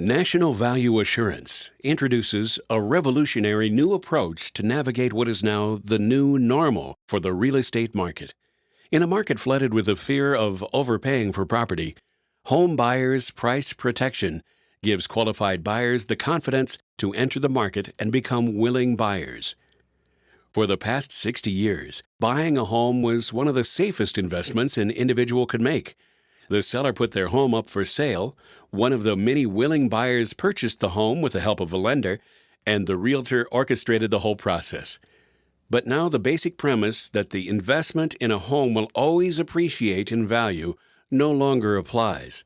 National Value Assurance introduces a revolutionary new approach to navigate what is now the new normal for the real estate market. In a market flooded with the fear of overpaying for property, HomeBuyer's Price Protection gives qualified buyers the confidence to enter the market and become willing buyers. For the past 60 years, buying a home was one of the safest investments an individual could make. The seller put their home up for sale, one of the many willing buyers purchased the home with the help of a lender, and the realtor orchestrated the whole process. But now the basic premise that the investment in a home will always appreciate in value no longer applies.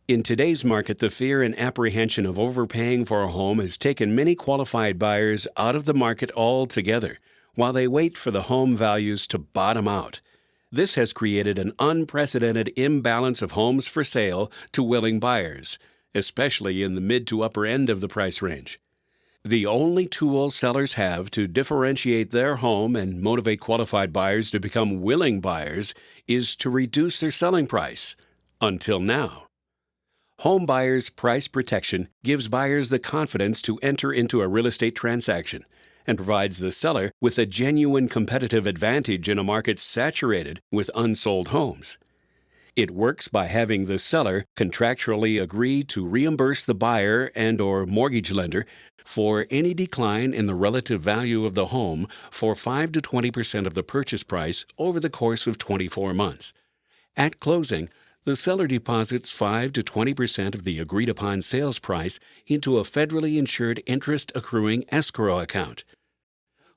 In today's market, the fear and apprehension of overpaying for a home has taken many qualified buyers out of the market altogether, while they wait for the home values to bottom out. This has created an unprecedented imbalance of homes for sale to willing buyers, especially in the mid to upper end of the price range. The only tool sellers have to differentiate their home and motivate qualified buyers to become willing buyers is to reduce their selling price. Until now. HomeBuyer's Price Protection gives buyers the confidence to enter into a real estate transaction and provides the seller with a genuine competitive advantage in a market saturated with unsold homes. It works by having the seller contractually agree to reimburse the buyer and/or mortgage lender for any decline in the relative value of the home for 5 to 20% of the purchase price over the course of 24 months. At closing, the seller deposits 5 to 20% of the agreed-upon sales price into a federally insured interest-accruing escrow account.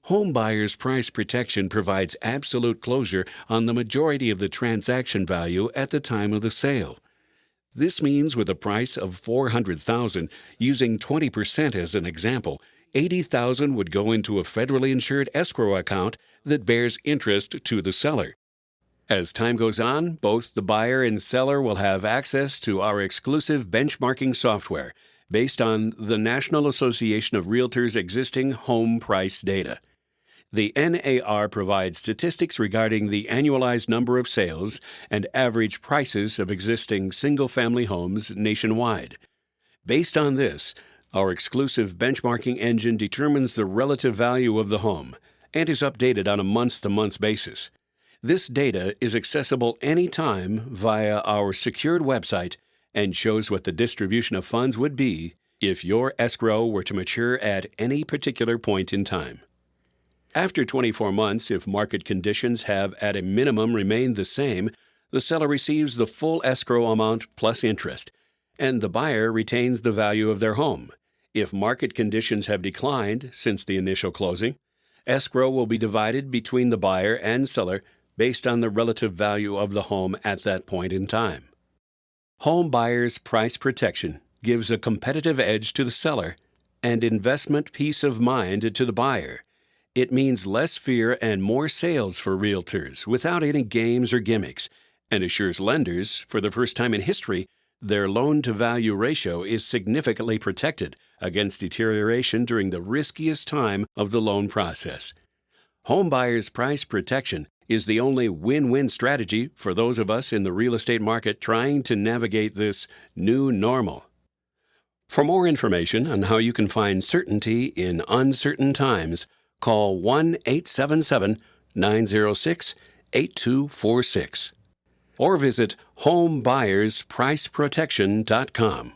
HomeBuyer's Price Protection provides absolute closure on the majority of the transaction value at the time of the sale. This means with a price of $400,000, using 20% as an example, $80,000 would go into a federally insured escrow account that bears interest to the seller. As time goes on, both the buyer and seller will have access to our exclusive benchmarking software based on the National Association of Realtors' existing home price data. The NAR provides statistics regarding the annualized number of sales and average prices of existing single-family homes nationwide. Based on this, our exclusive benchmarking engine determines the relative value of the home and is updated on a month-to-month basis. This data is accessible anytime via our secured website and shows what the distribution of funds would be if your escrow were to mature at any particular point in time. After 24 months, if market conditions have at a minimum remained the same, the seller receives the full escrow amount plus interest, and the buyer retains the value of their home. If market conditions have declined since the initial closing, escrow will be divided between the buyer and seller based on the relative value of the home at that point in time. HomeBuyer's Price Protection gives a competitive edge to the seller and investment peace of mind to the buyer. It means less fear and more sales for realtors without any games or gimmicks, and assures lenders, for the first time in history, their loan-to-value ratio is significantly protected against deterioration during the riskiest time of the loan process. HomeBuyer's Price Protection is the only win-win strategy for those of us in the real estate market trying to navigate this new normal. For more information on how you can find certainty in uncertain times, call 1-877-906-8246 or visit HomeBuyersPriceProtection.com.